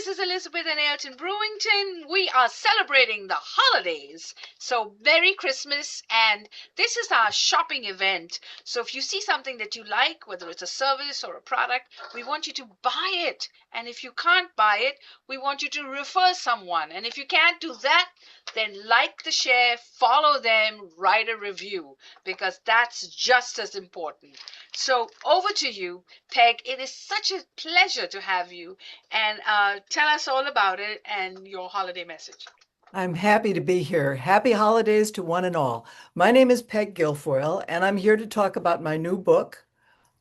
this is Elizabeth and Ayrton Brewington. We are celebrating the holidays. So, Merry Christmas, and this is our shopping event. So, if you see something that you like, whether it's a service or a product, we want you to buy it. And if you can't buy it, we want you to refer someone. And if you can't do that, then like the share, follow them, write a review, because that's just as important. So, over to you, Peg. It is such a pleasure to have you, and tell us all about it and your holiday message. I'm happy to be here. Happy holidays to one and all. My name is Peg Guilfoyle, and I'm here to talk about my new book.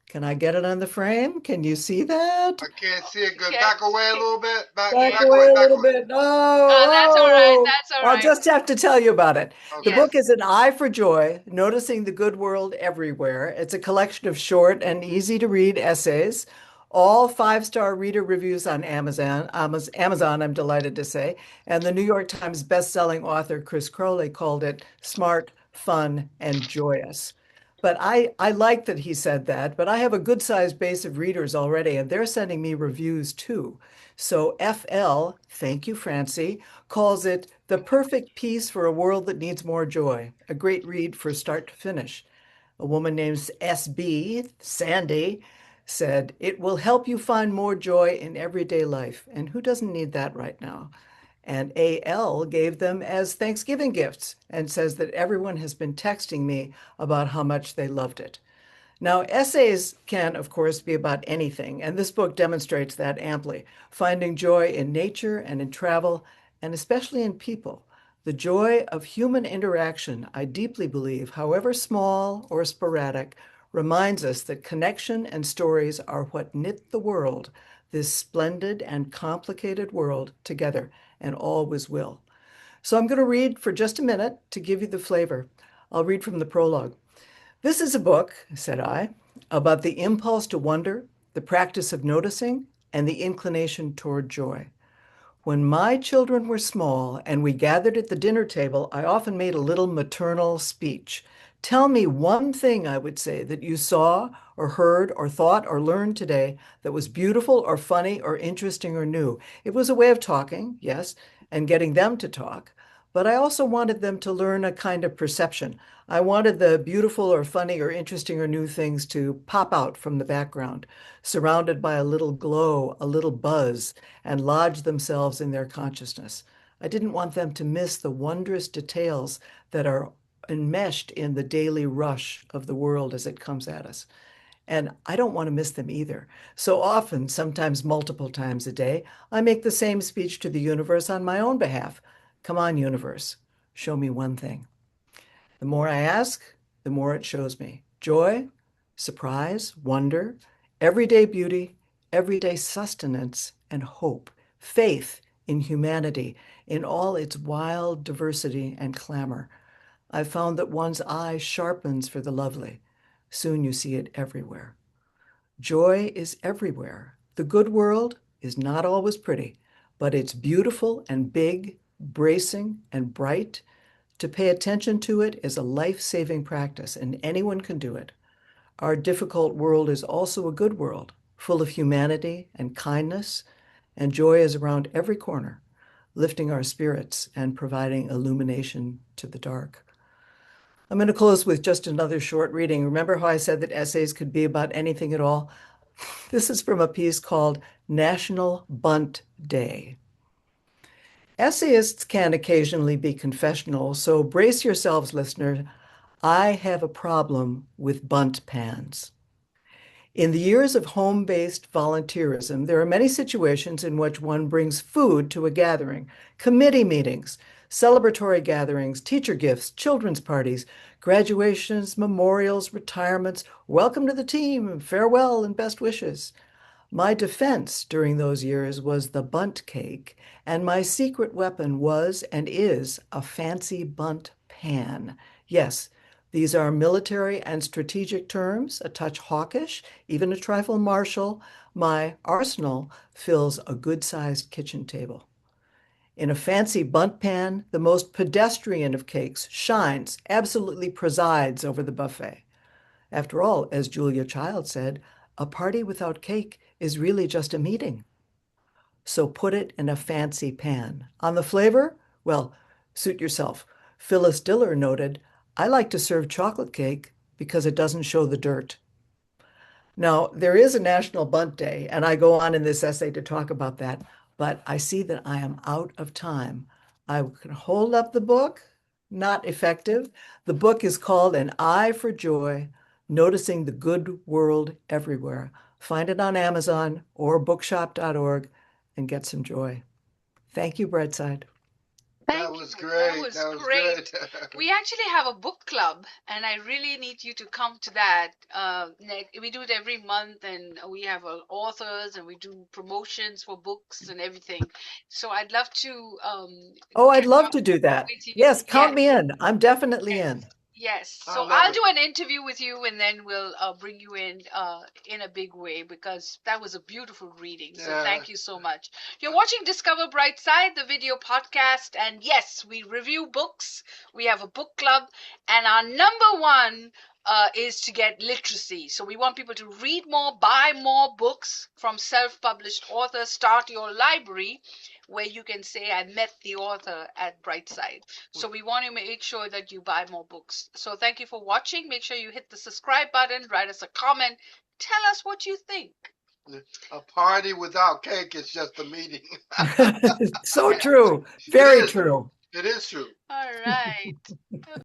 Can I get it on the frame? Can you see that? I can't see it good. Okay. Back away a little bit. Back Yeah. Back away, away a back little away. bit. That's all right. Oh, That's all I'll right. just have to tell you about it. The Okay. Yes. book is An Eye for Joy, Noticing the Good World Everywhere. It's a collection of short and easy to read essays, all five-star reader reviews on Amazon, I'm delighted to say. And the New York Times best-selling author Chris Crowley called it smart, fun, and joyous. But I like that he said that, but I have a good sized base of readers already, and they're sending me reviews too. So FL, thank you, Francie, calls it the perfect piece for a world that needs more joy. A great read for start to finish. A woman named SB, Sandy, said, it will help you find more joy in everyday life. And who doesn't need that right now? And AL gave them as Thanksgiving gifts and says that everyone has been texting me about how much they loved it. Now, essays can, of course, be about anything, and this book demonstrates that amply, finding joy in nature and in travel, and especially in people. The joy of human interaction, I deeply believe, however small or sporadic, reminds us that connection and stories are what knit the world, this splendid and complicated world, together, and always will. So I'm going to read for just a minute to give you the flavor. I'll read from the prologue. This is a book, said I, about the impulse to wonder, the practice of noticing, and the inclination toward joy. When my children were small and we gathered at the dinner table, I often made a little maternal speech. Tell me one thing, I would say, that you saw or heard or thought or learned today that was beautiful or funny or interesting or new. It was a way of talking, yes, and getting them to talk. But I also wanted them to learn a kind of perception. I wanted the beautiful or funny or interesting or new things to pop out from the background, surrounded by a little glow, a little buzz, and lodge themselves in their consciousness. I didn't want them to miss the wondrous details that are enmeshed in the daily rush of the world as it comes at us. And I don't want to miss them either. So often, sometimes multiple times a day, I make the same speech to the universe on my own behalf. Come on, universe, show me one thing. The more I ask, the more it shows me joy, surprise, wonder, everyday beauty, everyday sustenance, and hope, faith in humanity, in all its wild diversity and clamor. I've found that one's eye sharpens for the lovely. Soon you see it everywhere. Joy is everywhere. The good world is not always pretty, but it's beautiful and big, bracing and bright. To pay attention to it is a life-saving practice, and anyone can do it. Our difficult world is also a good world, full of humanity and kindness, and joy is around every corner, lifting our spirits and providing illumination to the dark. I'm going to close with just another short reading. Remember how I said that essays could be about anything at all? This is from a piece called National Bunt Day. Essayists can occasionally be confessional, so brace yourselves, listeners. I have a problem with bunt pans. In the years of home-based volunteerism, there are many situations in which one brings food to a gathering, committee meetings, celebratory gatherings, teacher gifts, children's parties, graduations, memorials, retirements, welcome to the team, farewell, and best wishes. My defense during those years was the bunt cake, and my secret weapon was and is a fancy bunt pan. Yes, these are military and strategic terms, a touch hawkish, even a trifle martial. My arsenal fills a good-sized kitchen table. In a fancy bunt pan, the most pedestrian of cakes shines, absolutely presides over the buffet. After all, as Julia Child said, a party without cake is really just a meeting. so put it in a fancy pan. On the flavor, well, suit yourself. Phyllis Diller noted, I like to serve chocolate cake because it doesn't show the dirt. Now, there is a National Bunt Day, and I go on in this essay to talk about that, but I see that I am out of time. I can hold up the book, not effective. The book is called An Eye for Joy, Noticing the Good World Everywhere. Find it on Amazon or bookshop.org and get some joy. Thank you, Brightside. That Thank was you. great. That was That was great. good. We actually have a book club, and I really need you to come to that. We do it every month, and we have authors, and we do promotions for books and everything. So I'd love to Oh, I'd catch love up to do that. with you. Yes, count Yes. me in. I'm definitely Yes, in. yes. I So love I'll it. do an interview with you, and then we'll bring you in a big way because that was a beautiful reading. So Yeah. thank you so much. You're watching Discover Brightside, the video podcast, and yes, we review books. We have a book club, and our number one is to get literacy. So we want people to read more, buy more books from self-published authors. Start your library where you can say, I met the author at Brightside. So we want to make sure that you buy more books. So thank you for watching. Make sure you hit the subscribe button, write us a comment, tell us what you think. A party without cake is just a meeting. So true. It Very is. true. It is true. All right.